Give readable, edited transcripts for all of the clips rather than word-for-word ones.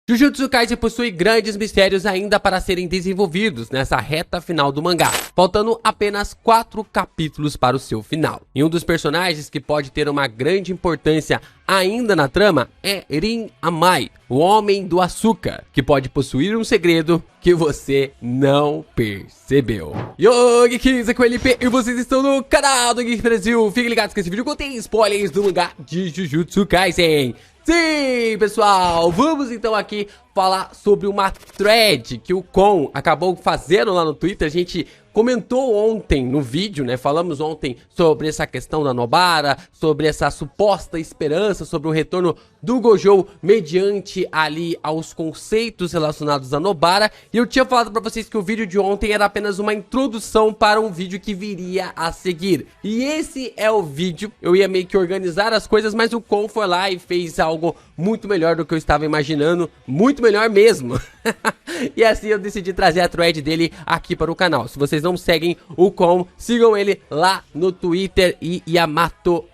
Jujutsu Kaisen possui grandes mistérios ainda para serem desenvolvidos nessa reta final do mangá, faltando apenas 4 capítulos para o seu final. E um dos personagens que pode ter uma grande importância ainda na trama é Rin Amai, o Homem do Açúcar, que pode possuir um segredo que você não percebeu. Yo, Geeks, aqui é o LP e vocês estão no canal do Geek Brasil. Fiquem ligados que esse vídeo contém spoilers do mangá de Jujutsu Kaisen. Sim, pessoal, vamos então aqui falar sobre uma thread que o Kon acabou fazendo lá no Twitter. A gente comentou ontem no vídeo, né? Falamos ontem sobre essa questão da Nobara, sobre essa suposta esperança, sobre o retorno do Gojo mediante ali aos conceitos relacionados à Nobara. E eu tinha falado pra vocês que o vídeo de ontem era apenas uma introdução para um vídeo que viria a seguir. E esse é o vídeo. Eu ia meio que organizar as coisas, mas o Kon foi lá e fez algo muito melhor do que eu estava imaginando. Muito melhor mesmo. E assim eu decidi trazer a thread dele aqui para o canal. Se vocês não seguem o Kon, sigam ele lá no Twitter e Yamato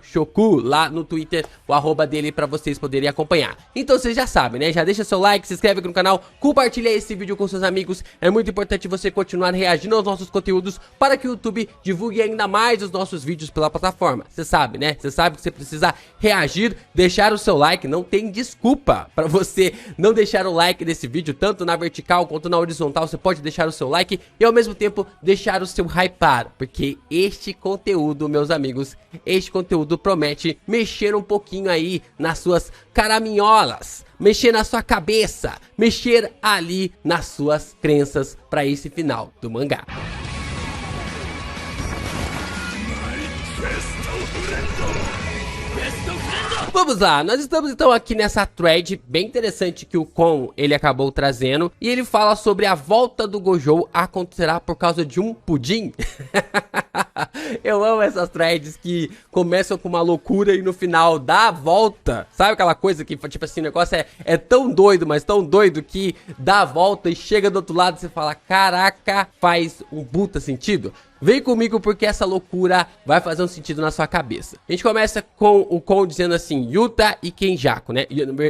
Shoku lá no Twitter, o arroba dele pra vocês poderem acompanhar. Então vocês já sabem, né? Já deixa seu like, se inscreve aqui no canal, compartilha esse vídeo com seus amigos. É muito importante você continuar reagindo aos nossos conteúdos para que o YouTube divulgue ainda mais os nossos vídeos pela plataforma. Você sabe, né? Você sabe que você precisa reagir, deixar o seu like. Não tem desculpa para você não deixar o like desse vídeo, tanto na vertical quanto na horizontal. Você pode deixar o seu like e ao mesmo tempo deixar o seu hypar, porque este conteúdo, meus amigos, este conteúdo promete mexer um pouquinho aí nas suas caraminholas, mexer na sua cabeça, mexer ali nas suas crenças para esse final do mangá. Vamos lá, nós estamos então aqui nessa thread bem interessante que o Kon ele acabou trazendo. E ele fala sobre a volta do Gojo acontecerá por causa de um pudim. Eu amo essas threads que começam com uma loucura e no final dá a volta. Sabe aquela coisa que, tipo assim, o negócio é tão doido, mas tão doido que dá a volta e chega do outro lado e você fala, caraca, faz um puta sentido. Vem comigo porque essa loucura vai fazer um sentido na sua cabeça. A gente começa com o Kon dizendo assim, Yuta e Kenjaku, né?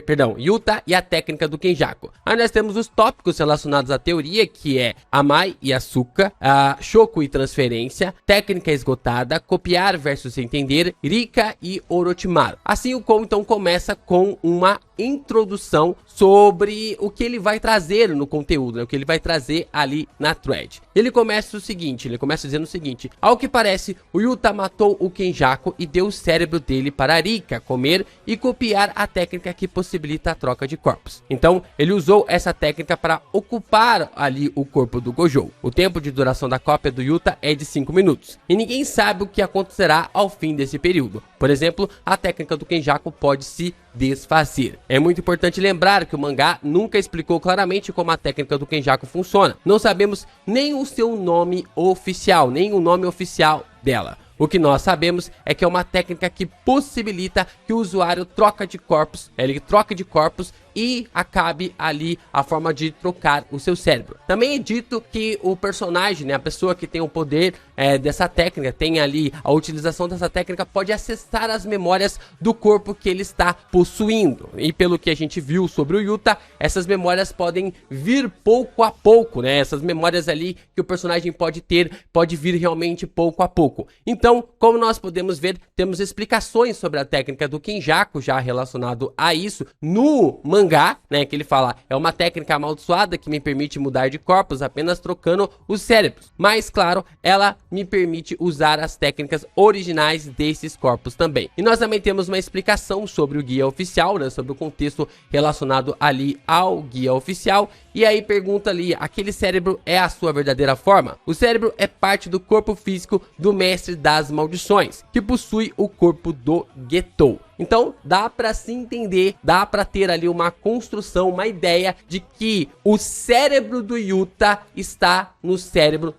Perdão, Yuta e a técnica do Kenjaku. Aí nós temos os tópicos relacionados à teoria, que é Amai e Asuka, Shoku e transferência, técnica esgotada, copiar versus entender, Rika e Orochimaru. Assim o Kon então começa com uma introdução sobre o que ele vai trazer no conteúdo, né? O que ele vai trazer ali na thread. Ele começa dizendo o seguinte, ao que parece, o Yuta matou o Kenjaku e deu o cérebro dele para Rika comer e copiar a técnica que possibilita a troca de corpos. Então, ele usou essa técnica para ocupar ali o corpo do Gojo. O tempo de duração da cópia do Yuta é de 5 minutos. E ninguém sabe o que acontecerá ao fim desse período. Por exemplo, a técnica do Kenjaku pode se desfazer. É muito importante lembrar que o mangá nunca explicou claramente como a técnica do Kenjaku funciona. Não sabemos nem o seu nome oficial, nem o nome oficial dela. O que nós sabemos é que é uma técnica que possibilita que o usuário troque de corpos e acabe ali a forma de trocar o seu cérebro. Também é dito que o personagem, né, a pessoa que tem o poder dessa técnica, tem ali a utilização dessa técnica, pode acessar as memórias do corpo que ele está possuindo. E pelo que a gente viu sobre o Yuta, essas memórias podem vir pouco a pouco, né? Essas memórias ali que o personagem pode ter, pode vir realmente pouco a pouco. Então, como nós podemos ver, temos explicações sobre a técnica do Kenjaku já relacionado a isso no mangá, né, que ele fala, é uma técnica amaldiçoada que me permite mudar de corpos apenas trocando os cérebros, mas claro, ela me permite usar as técnicas originais desses corpos também. E nós também temos uma explicação sobre o guia oficial, né, sobre o contexto relacionado ali ao guia oficial. E aí pergunta ali, aquele cérebro é a sua verdadeira forma? O cérebro é parte do corpo físico do mestre das maldições, que possui o corpo do Getou. Então dá pra se entender, dá pra ter ali uma construção, uma ideia de que o cérebro do Yuta está no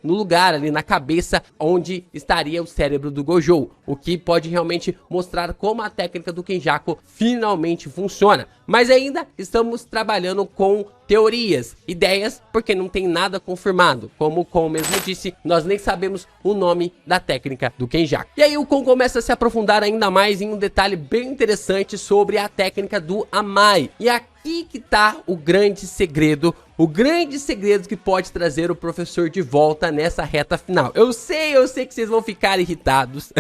lugar ali na cabeça onde estaria o cérebro do Gojo, o que pode realmente mostrar como a técnica do Kenjaku finalmente funciona. Mas ainda estamos trabalhando com teorias, ideias, porque não tem nada confirmado. Como o Kon mesmo disse, nós nem sabemos o nome da técnica do Kenjaku. E aí o Kon começa a se aprofundar ainda mais em um detalhe bem interessante sobre a técnica do Amai. E aqui aqui que tá o grande segredo que pode trazer o professor de volta nessa reta final. Eu sei que vocês vão ficar irritados.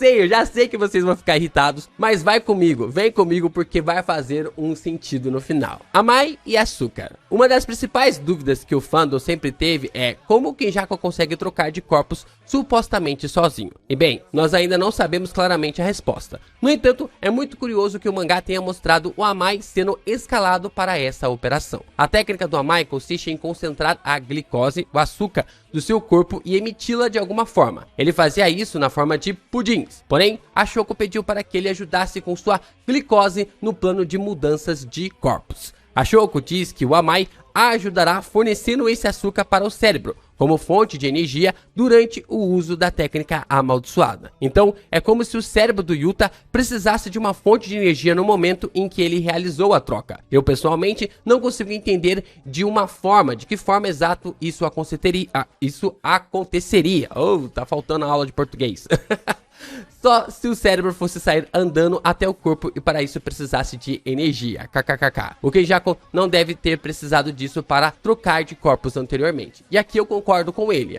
Eu já sei que vocês vão ficar irritados, mas vem comigo porque vai fazer um sentido no final. Amai e Asuka. Uma das principais dúvidas que o fandom sempre teve é como o Kenjaku consegue trocar de corpos supostamente sozinho. E bem, nós ainda não sabemos claramente a resposta. No entanto, é muito curioso que o mangá tenha mostrado o Amai sendo escalado para essa operação. A técnica do Amai consiste em concentrar a glicose, o açúcar, do seu corpo e emiti-la de alguma forma. Ele fazia isso na forma de pudins. Porém, a Shoko pediu para que ele ajudasse com sua glicose no plano de mudanças de corpos. A Shoko diz que o Amai a ajudará fornecendo esse açúcar para o cérebro, como fonte de energia durante o uso da técnica amaldiçoada. Então, é como se o cérebro do Yuta precisasse de uma fonte de energia no momento em que ele realizou a troca. Eu, pessoalmente, não consigo entender de que forma exato isso aconteceria. Oh, tá faltando a aula de português. Só se o cérebro fosse sair andando até o corpo e para isso precisasse de energia. KKKK. O Kenjaku não deve ter precisado disso para trocar de corpos anteriormente. E aqui eu concordo com ele.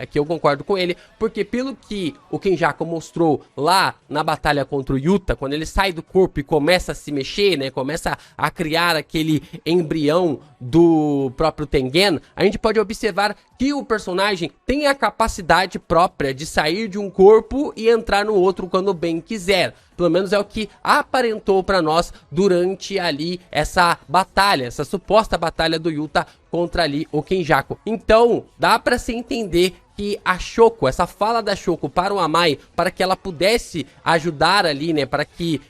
Porque pelo que o Kenjaku mostrou lá na batalha contra o Yuta, quando ele sai do corpo e começa a se mexer, né? Começa a criar aquele embrião do próprio Tengen, a gente pode observar que o personagem tem a capacidade própria de sair de um corpo e entrar no outro quando bem quiser. Pelo menos é o que aparentou para nós durante ali essa batalha, essa suposta batalha do Yuta contra ali o Kenjaku. Então, dá para se entender que a Shoko, essa fala da Shoko para o Amai, para que ela pudesse ajudar ali, né, para que,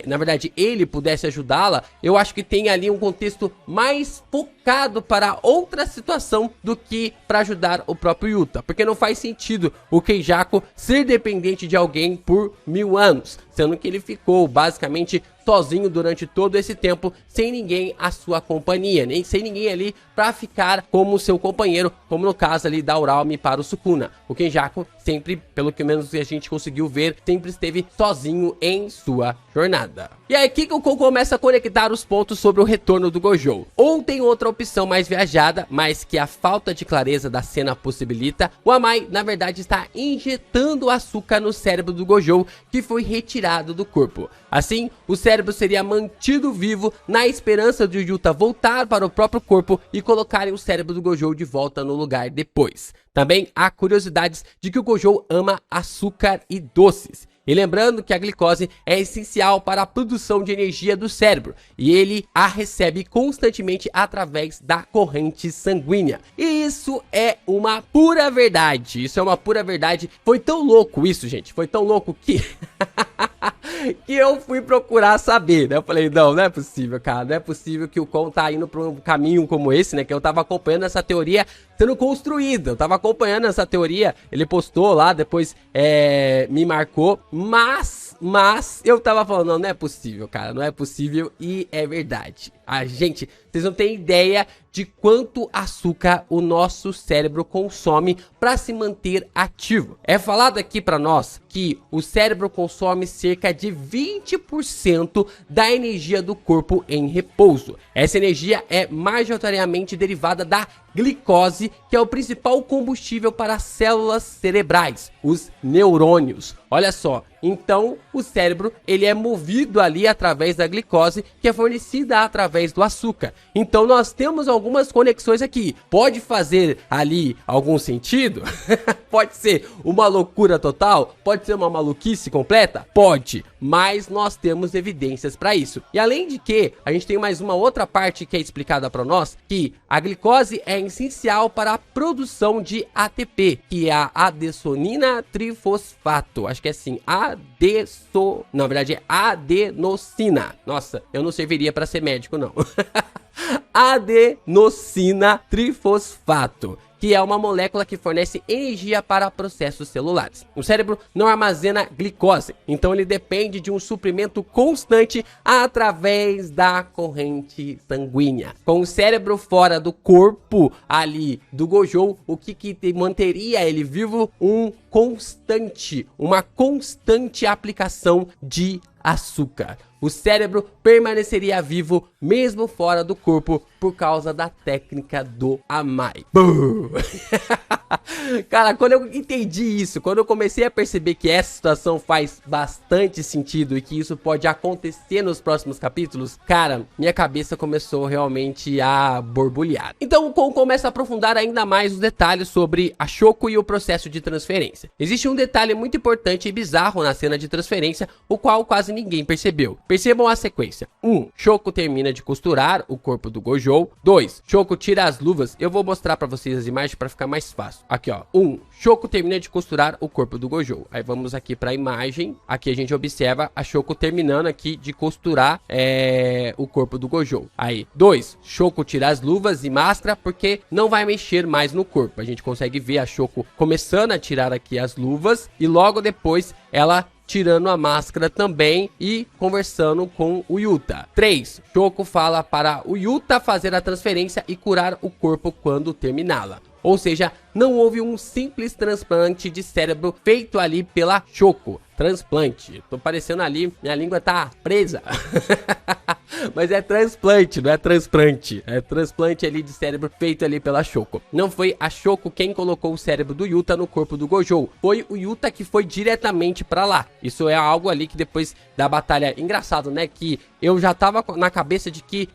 na verdade, ele pudesse ajudá-la, eu acho que tem ali um contexto mais focado para outra situação do que para ajudar o próprio Yuta, porque não faz sentido o Kenjaku ser dependente de alguém por 1000 anos, sendo que ele ficou basicamente sozinho durante todo esse tempo, sem ninguém à sua companhia, nem sem ninguém ali para ficar como seu companheiro, como no caso ali da Uraume para o Sukuna. O Kenjaku sempre, pelo que menos a gente conseguiu ver, sempre esteve sozinho em sua jornada. E aí aqui que o Kon começa a conectar os pontos sobre o retorno do Gojo. Ou tem outra opção mais viajada, mas que a falta de clareza da cena possibilita, o Amai na verdade está injetando açúcar no cérebro do Gojo, que foi retirado do corpo. Assim, o cérebro seria mantido vivo na esperança de Yuta voltar para o próprio corpo e colocarem o cérebro do Gojo de volta no lugar depois. Também há curiosidades de que o Gojo ama açúcar e doces. E lembrando que a glicose é essencial para a produção de energia do cérebro e ele a recebe constantemente através da corrente sanguínea. E isso é uma pura verdade. Foi tão louco isso, gente. Foi tão louco que que eu fui procurar saber, né? Eu falei, não é possível, cara. Não é possível que o Kon tá indo pra um caminho como esse, né? Que eu tava acompanhando essa teoria sendo construída. Eu tava acompanhando essa teoria. Ele postou lá, depois me marcou. Mas eu tava falando, não é possível, cara. Não é possível e é verdade. Gente, vocês não têm ideia de quanto açúcar o nosso cérebro consome para se manter ativo. É falado aqui para nós que o cérebro consome cerca de 20% da energia do corpo em repouso. Essa energia é majoritariamente derivada da glicose, que é o principal combustível para as células cerebrais, os neurônios. Olha só, então o cérebro ele é movido ali através da glicose, que é fornecida através do açúcar. Então nós temos algumas conexões aqui. Pode fazer ali algum sentido? Pode ser uma loucura total? Pode ser uma maluquice completa? Pode, mas nós temos evidências para isso. E além de que, a gente tem mais uma outra parte que é explicada para nós, que a glicose é essencial para a produção de ATP, que é a adenosina trifosfato. Acho que é assim, na verdade é adenosina. Nossa, eu não serviria para ser médico não. Adenosina trifosfato, que é uma molécula que fornece energia para processos celulares. O cérebro não armazena glicose, então ele depende de um suprimento constante através da corrente sanguínea. Com o cérebro fora do corpo ali do Gojo, o que manteria ele vivo? Uma constante aplicação de açúcar. O cérebro permaneceria vivo mesmo fora do corpo por causa da técnica do Amai. Cara, quando eu entendi isso, quando eu comecei a perceber que essa situação faz bastante sentido e que isso pode acontecer nos próximos capítulos, cara, minha cabeça começou realmente a borbulhar. Então o Kon começa a aprofundar ainda mais os detalhes sobre a Shoko e o processo de transferência. Existe um detalhe muito importante e bizarro na cena de transferência, o qual quase ninguém percebeu. Percebam a sequência. 1. Shoko termina de costurar o corpo do Gojo. 2. Shoko tira as luvas. Eu vou mostrar pra vocês as imagens pra ficar mais fácil. Aqui, ó. 1. Shoko termina de costurar o corpo do Gojo. Aí vamos aqui pra imagem. Aqui a gente observa a Shoko terminando aqui de costurar o corpo do Gojo. Aí. 2. Shoko tira as luvas e máscara porque não vai mexer mais no corpo. A gente consegue ver a Shoko começando a tirar aqui as luvas e logo depois ela tirando a máscara também e conversando com o Yuta. 3. Shoko fala para o Yuta fazer a transferência e curar o corpo quando terminá-la. Ou seja, não houve um simples transplante de cérebro feito ali pela Shoko. Transplante. Tô parecendo ali, minha língua tá presa. Mas é transplante, não é transplante. É transplante ali de cérebro feito ali pela Shoko. Não foi a Shoko quem colocou o cérebro do Yuta no corpo do Gojo. Foi o Yuta que foi diretamente pra lá. Isso é algo ali que depois da batalha... Engraçado, né? Que eu já tava na cabeça de que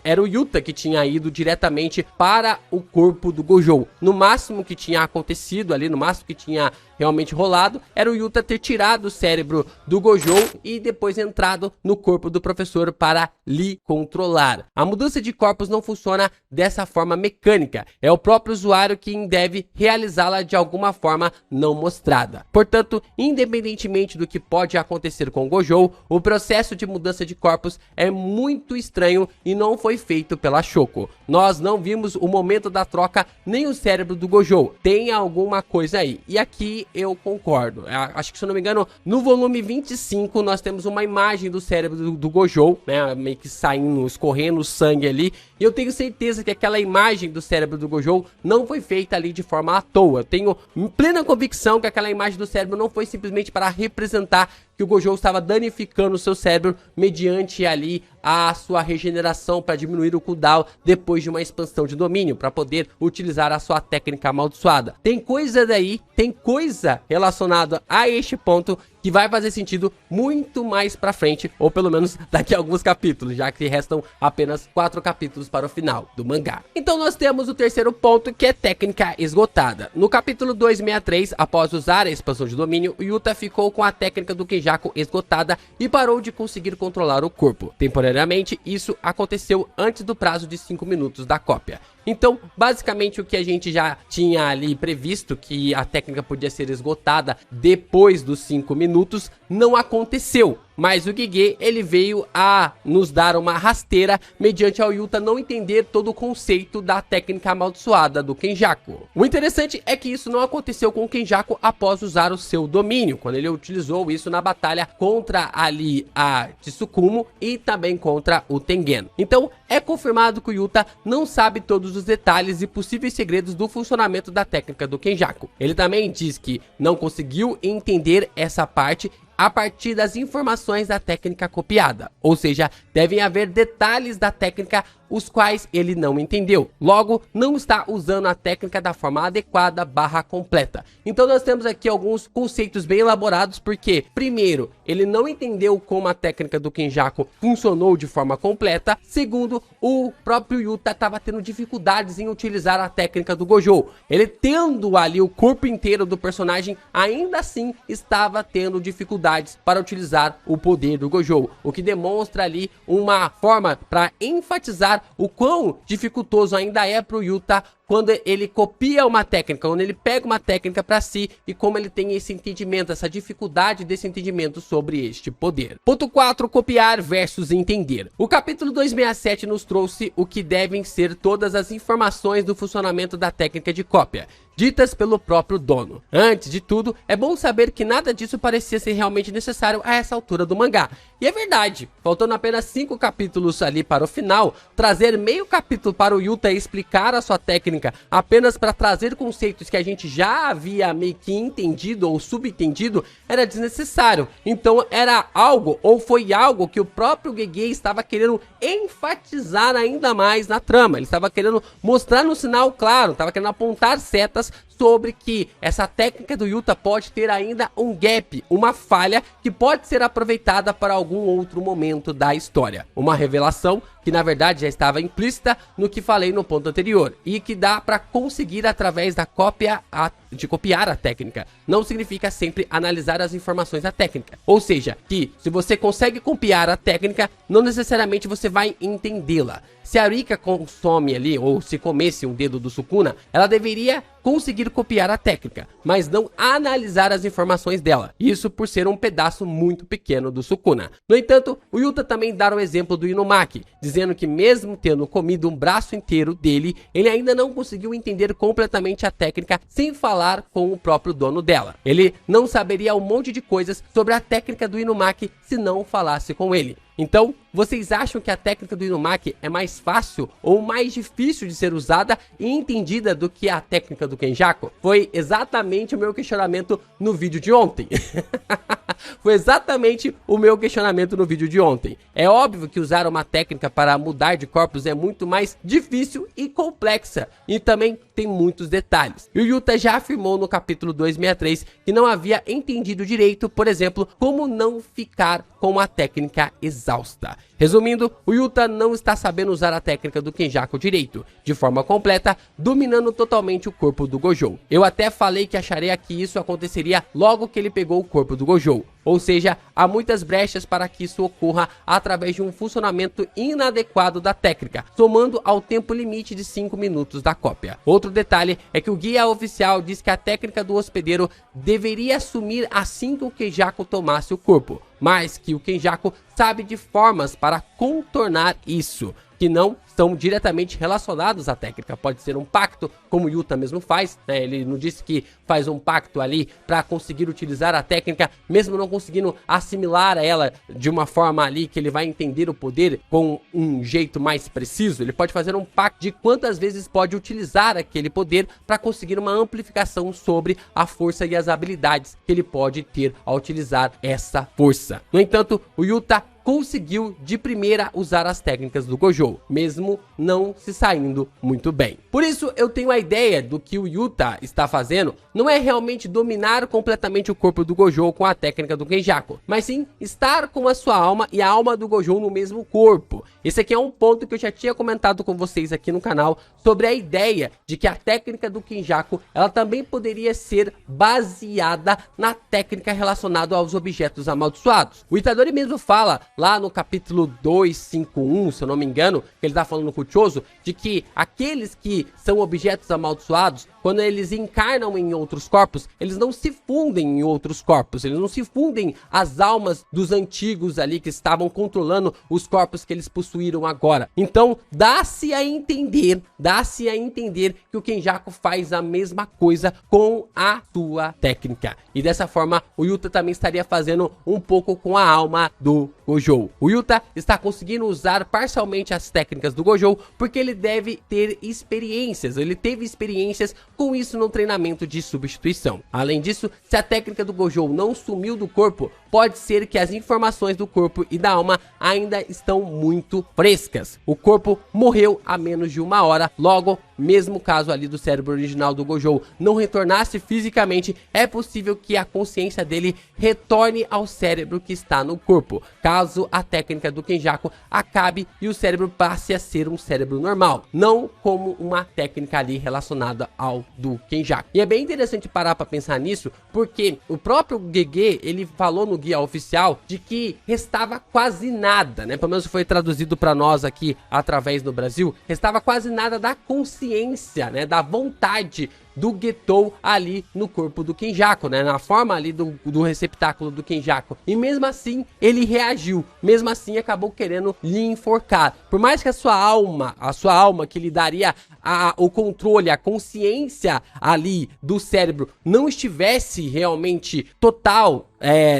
era o Yuta que tinha ido diretamente para o corpo do Gojo. No máximo que tinha acontecido ali, no máximo que tinha realmente rolado, era o Yuta ter tirado o cérebro do Gojo e depois entrado no corpo do professor para lhe controlar. A mudança de corpos não funciona dessa forma mecânica, é o próprio usuário quem deve realizá-la de alguma forma não mostrada. Portanto, independentemente do que pode acontecer com o Gojo, o processo de mudança de corpos é muito estranho e não foi feito pela Shoko. Nós não vimos o momento da troca nem o cérebro do Gojo. Tem alguma coisa aí. E aqui eu concordo. Acho que, se eu não me engano, no volume 25 nós temos uma imagem do cérebro do Gojo, né, meio que saindo, escorrendo sangue ali. E eu tenho certeza que aquela imagem do cérebro do Gojo não foi feita ali de forma à toa. Eu tenho plena convicção que aquela imagem do cérebro não foi simplesmente para representar que o Gojo estava danificando o seu cérebro mediante ali a sua regeneração para diminuir o cooldown depois de uma expansão de domínio, para poder utilizar a sua técnica amaldiçoada. Tem coisa daí, tem coisa relacionada a este ponto que vai fazer sentido muito mais pra frente, ou pelo menos daqui a alguns capítulos, já que restam apenas 4 capítulos para o final do mangá. Então nós temos o terceiro ponto, que é técnica esgotada. No capítulo 263, após usar a expansão de domínio, o Yuta ficou com a técnica do Kenjaku esgotada e parou de conseguir controlar o corpo. Temporariamente, isso aconteceu antes do prazo de 5 minutos da cópia. Então, basicamente, o que a gente já tinha ali previsto, que a técnica podia ser esgotada depois dos 5 minutos, não aconteceu. Mas o Gege, ele veio a nos dar uma rasteira mediante ao Yuta não entender todo o conceito da técnica amaldiçoada do Kenjaku. O interessante é que isso não aconteceu com o Kenjaku após usar o seu domínio, quando ele utilizou isso na batalha contra ali a Tsukumo e também contra o Tengen. Então, é confirmado que o Yuta não sabe todos os detalhes e possíveis segredos do funcionamento da técnica do Kenjaku. Ele também diz que não conseguiu entender essa parte a partir das informações da técnica copiada, ou seja, devem haver detalhes da técnica os quais ele não entendeu, logo não está usando a técnica da forma adequada / completa. Então nós temos aqui alguns conceitos bem elaborados, porque primeiro, ele não entendeu como a técnica do Kenjaku funcionou de forma completa, segundo, o próprio Yuta estava tendo dificuldades em utilizar a técnica do Gojo, ele tendo ali o corpo inteiro do personagem, ainda assim estava tendo dificuldades para utilizar o poder do Gojo, o que demonstra ali uma forma para enfatizar o quão dificultoso ainda é para o Yuta quando ele copia uma técnica, quando ele pega uma técnica para si e como ele tem esse entendimento, essa dificuldade desse entendimento sobre este poder. Ponto 4. Copiar versus entender. O capítulo 267 nos trouxe o que devem ser todas as informações do funcionamento da técnica de cópia. ditas pelo próprio dono. Antes de tudo, é bom saber que nada disso parecia ser realmente necessário a essa altura do mangá. E é verdade, faltando apenas 5 capítulos ali para o final, trazer meio capítulo para o Yuta explicar a sua técnica apenas para trazer conceitos que a gente já havia meio que entendido ou subentendido era desnecessário. Então era algo, ou foi algo que o próprio Gege estava querendo enfatizar ainda mais na trama. Ele estava querendo mostrar no sinal claro, estava querendo apontar setas sobre que essa técnica do Yuta pode ter ainda um gap, uma falha que pode ser aproveitada para algum outro momento da história. Uma revelação que na verdade já estava implícita no que falei no ponto anterior e que dá para conseguir através da de copiar a técnica. Não significa sempre analisar as informações da técnica. Ou seja, que se você consegue copiar a técnica, não necessariamente você vai entendê-la. Se a Rika consome ali, ou se comesse um dedo do Sukuna, ela deveria conseguir copiar a técnica, mas não analisar as informações dela. Isso por ser um pedaço muito pequeno do Sukuna. No entanto, o Yuta também dá o exemplo do Inumaki, dizendo que mesmo tendo comido um braço inteiro dele, ele ainda não conseguiu entender completamente a técnica sem falar com o próprio dono dela. Ele não saberia um monte de coisas sobre a técnica do Inumaki se não falasse com ele. Então, vocês acham que a técnica do Inumaki é mais fácil ou mais difícil de ser usada e entendida do que a técnica do Kenjaku? Foi exatamente o meu questionamento no vídeo de ontem. Foi exatamente o meu questionamento no vídeo de ontem. É óbvio que usar uma técnica para mudar de corpos é muito mais difícil e complexa. E também tem muitos detalhes. E o Yuta já afirmou no capítulo 263 que não havia entendido direito, por exemplo, como não ficar com a técnica exausta. Resumindo, o Yuta não está sabendo usar a técnica do Kenjaku direito, de forma completa, dominando totalmente o corpo do Gojo. Eu até falei que acharia que isso aconteceria logo que ele pegou o corpo do Gojo. Ou seja, há muitas brechas para que isso ocorra através de um funcionamento inadequado da técnica, somando ao tempo limite de 5 minutos da cópia. Outro detalhe é que o guia oficial diz que a técnica do hospedeiro deveria sumir assim que o Kenjaku tomasse o corpo, mas que o Kenjaku sabe de formas para contornar isso, que não estão diretamente relacionados à técnica. Pode ser um pacto, como o Yuta mesmo faz, né? Ele não disse que faz um pacto ali para conseguir utilizar a técnica, mesmo não conseguindo assimilar ela de uma forma ali que ele vai entender o poder com um jeito mais preciso. Ele pode fazer um pacto de quantas vezes pode utilizar aquele poder para conseguir uma amplificação sobre a força e as habilidades que ele pode ter ao utilizar essa força. No entanto, o Yuta conseguiu de primeira usar as técnicas do Gojo, mesmo não se saindo muito bem. Por isso eu tenho a ideia do que o Yuta está fazendo não é realmente dominar completamente o corpo do Gojo com a técnica do Kenjaku, mas sim estar com a sua alma e a alma do Gojo no mesmo corpo. Esse aqui é um ponto que eu já tinha comentado com vocês aqui no canal sobre a ideia de que a técnica do Kenjaku ela também poderia ser baseada na técnica relacionada aos objetos amaldiçoados. O Itadori mesmo fala lá no capítulo 251, se eu não me engano, que ele tá falando com o Chozo, de que aqueles que são objetos amaldiçoados, quando eles encarnam em outros corpos, eles não se fundem em outros corpos, eles não se fundem as almas dos antigos ali que estavam controlando os corpos que eles possuíram agora. Então, dá-se a entender que o Kenjaku faz a mesma coisa com a sua técnica. E dessa forma, o Yuta também estaria fazendo um pouco com a alma do Gojo. O Yuta está conseguindo usar parcialmente as técnicas do Gojo porque ele deve ter experiências, ele teve experiências com isso no treinamento de substituição. Além disso, se a técnica do Gojo não sumiu do corpo, pode ser que as informações do corpo e da alma ainda estão muito frescas. O corpo morreu há menos de 1 hora, logo, mesmo caso ali do cérebro original do Gojo não retornasse fisicamente, é possível que a consciência dele retorne ao cérebro que está no corpo, caso a técnica do Kenjaku acabe e o cérebro passe a ser um cérebro normal, não como uma técnica ali relacionada ao do Kenjaku. E é bem interessante parar para pensar nisso, porque o próprio Gege, ele falou no guia oficial de que restava quase nada, né? Pelo menos foi traduzido para nós aqui através do Brasil, restava quase nada da consciência, né? Da vontade do Getou ali no corpo do Kenjaku, né? Na forma ali do receptáculo do Kenjaku. E mesmo assim, ele reagiu. Mesmo assim, acabou querendo lhe enforcar. Por mais que a sua alma que lhe daria o controle, a consciência ali do cérebro não estivesse realmente total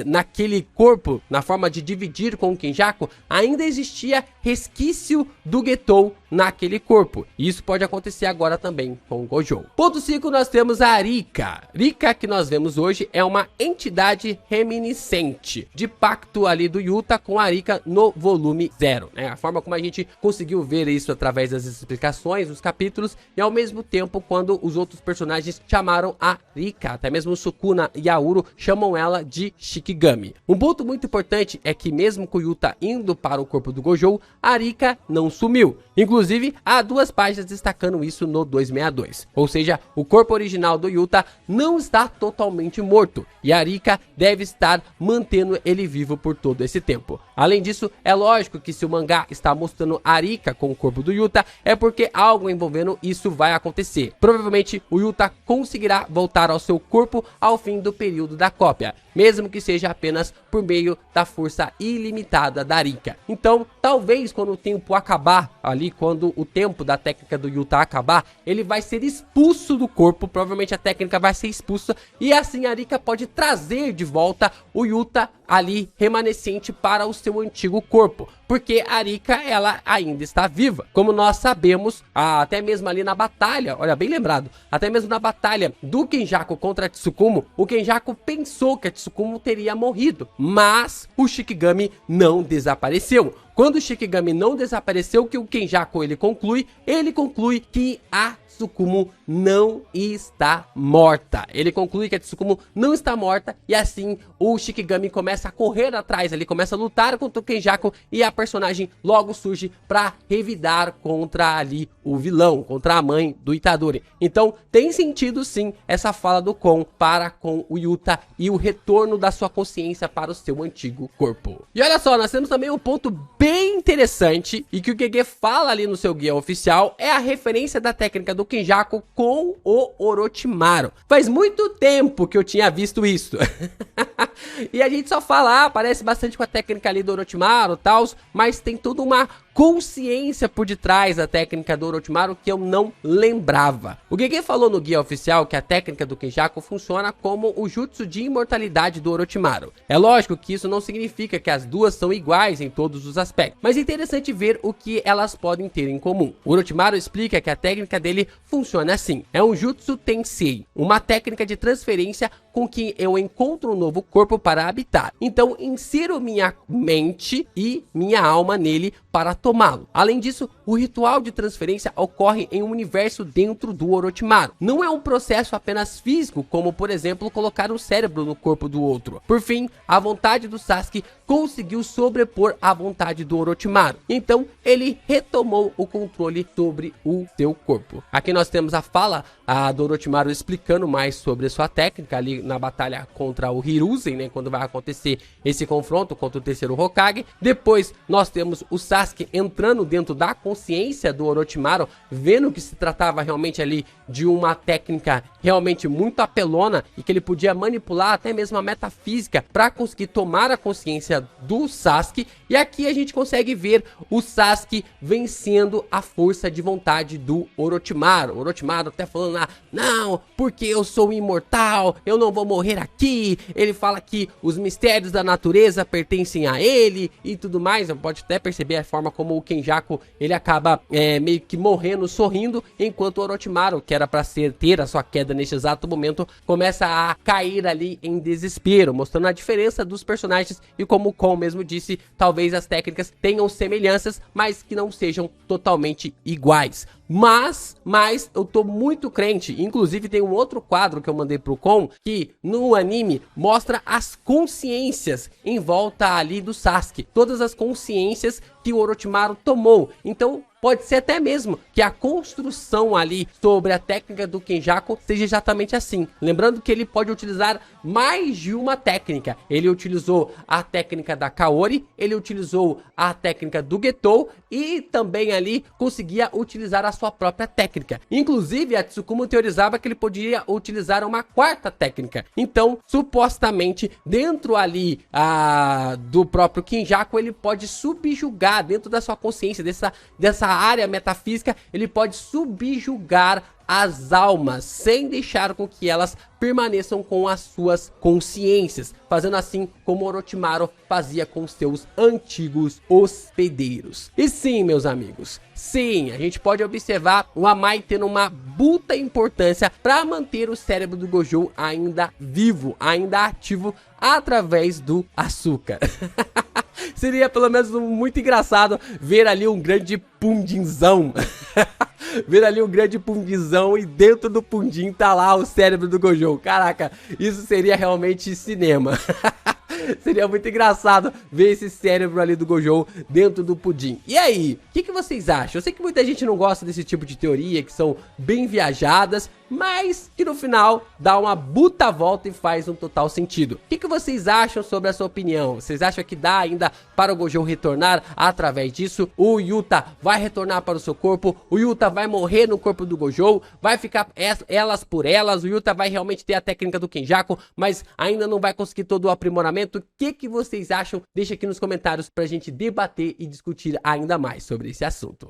naquele corpo, na forma de dividir com o Kenjaku, ainda existia resquício do Getou naquele corpo. E isso pode acontecer agora também com o Gojo. Ponto 5, nós temos a Rika. Rika, que nós vemos hoje, é uma entidade reminiscente de pacto ali do Yuta com a Rika no volume 0, né? A forma como a gente conseguiu ver isso através das explicações, dos capítulos, e ao mesmo tempo quando os outros personagens chamaram a Rika, até mesmo o Sukuna e a Uro chamam ela de Shikigami. Um ponto muito importante é que mesmo com o Yuta indo para o corpo do Gojo, a Rika não sumiu. Inclusive, há 2 páginas destacando isso no 262. Ou seja, o corpo original do Yuta não está totalmente morto. E a Rika deve estar mantendo ele vivo por todo esse tempo. Além disso, é lógico que se o mangá está mostrando a Rika com o corpo do Yuta, é porque algo envolvendo isso vai acontecer. Provavelmente, o Yuta conseguirá voltar ao seu corpo ao fim do período da cópia, mesmo que seja apenas por meio da força ilimitada da Rika. Então, talvez quando o tempo acabar, ali quando o tempo da técnica do Yuta acabar, ele vai ser expulso do corpo, provavelmente a técnica vai ser expulsa, e assim a Rika pode trazer de volta o Yuta ali remanescente para o seu antigo corpo, porque a Rika, ela ainda está viva. Como nós sabemos, até mesmo ali na batalha, olha, bem lembrado, até mesmo na batalha do Kenjaku contra a Tsukumo, o Kenjaku pensou que a Tsukumo teria morrido, mas o Shikigami não desapareceu. Quando o Shikigami não desapareceu, que o Kenjaku ele conclui que a Tsukumo não está morta. Ele conclui que a Tsukumo não está morta e assim o Shikigami começa a correr atrás, ele começa a lutar contra o Kenjaku e a personagem logo surge para revidar contra ali o vilão, contra a mãe do Itadori. Então tem sentido sim essa fala do Kon para com o Yuta e o retorno da sua consciência para o seu antigo corpo. E olha só, nós temos também um ponto bem interessante e que o Gege fala ali no seu guia oficial, é a referência da técnica do Kenjaku com o Orochimaru. Faz muito tempo que eu tinha visto isso. E a gente só fala, parece bastante com a técnica ali do Orochimaru e tal, mas tem toda uma consciência por detrás da técnica do Orochimaru que eu não lembrava. O Gege falou no guia oficial que a técnica do Kenjaku funciona como o jutsu de imortalidade do Orochimaru. É lógico que isso não significa que as duas são iguais em todos os aspectos, mas é interessante ver o que elas podem ter em comum. O Orochimaru explica que a técnica dele funciona assim: é um jutsu tensei, uma técnica de transferência com que eu encontro um novo corpo para habitar. Então insiro minha mente e minha alma nele para tomá-lo. Além disso, o ritual de transferência ocorre em um universo dentro do Orochimaru. Não é um processo apenas físico, como por exemplo colocar um cérebro no corpo do outro. Por fim, a vontade do Sasuke conseguiu sobrepor a vontade do Orochimaru. Então ele retomou o controle sobre o seu corpo. Aqui nós temos a fala do Orochimaru explicando mais sobre sua técnica ali na batalha contra o Hiruzen, né, quando vai acontecer esse confronto contra o terceiro Hokage. Depois nós temos o Sasuke entrando dentro da consciência do Orochimaru, vendo que se tratava realmente ali de uma técnica realmente muito apelona e que ele podia manipular até mesmo a metafísica para conseguir tomar a consciência do Sasuke. E aqui a gente consegue ver o Sasuke vencendo a força de vontade do Orochimaru. O Orochimaru até falando lá, não, porque eu sou imortal, eu não vou morrer aqui. Ele fala que os mistérios da natureza pertencem a ele e tudo mais. Pode até perceber a forma como o Kenjaku ele acaba meio que morrendo, sorrindo, enquanto o Orochimaru, que era para ter a sua queda neste exato momento, começa a cair ali em desespero, mostrando a diferença dos personagens e como o Kon mesmo disse, talvez as técnicas tenham semelhanças, mas que não sejam totalmente iguais. Mas eu tô muito crente, inclusive tem um outro quadro que eu mandei pro Kon, que no anime mostra as consciências em volta ali do Sasuke, todas as consciências que o Orochimaru tomou. Então pode ser até mesmo que a construção ali sobre a técnica do Kenjaku seja exatamente assim. Lembrando que ele pode utilizar mais de uma técnica. Ele utilizou a técnica da Kaori, ele utilizou a técnica do Getou e também ali conseguia utilizar a sua própria técnica. Inclusive a Tsukumo teorizava que ele podia utilizar uma quarta técnica. Então supostamente dentro ali do próprio Kenjaku ele pode subjugar dentro da sua consciência, dessa área metafísica, ele pode subjugar as almas, sem deixar com que elas permaneçam com as suas consciências, fazendo assim como Orochimaru fazia com seus antigos hospedeiros. E sim, meus amigos, sim, a gente pode observar o Amai tendo uma puta importância para manter o cérebro do Gojo ainda vivo, ainda ativo, através do açúcar. Seria pelo menos muito engraçado ver ali um grande pundinzão. Ver ali um grande pundinzão e dentro do pundim tá lá o cérebro do Gojo. Caraca, isso seria realmente cinema. Seria muito engraçado ver esse cérebro ali do Gojo dentro do pudim. E aí, o que vocês acham? Eu sei que muita gente não gosta desse tipo de teoria, que são bem viajadas, mas que no final dá uma buta volta e faz um total sentido. O que vocês acham sobre essa opinião? Vocês acham que dá ainda para o Gojo retornar através disso? O Yuta vai retornar para o seu corpo? O Yuta vai morrer no corpo do Gojo? Vai ficar elas por elas? O Yuta vai realmente ter a técnica do Kenjaku, mas ainda não vai conseguir todo o aprimoramento? O que vocês acham? Deixa aqui nos comentários pra gente debater e discutir ainda mais sobre esse assunto.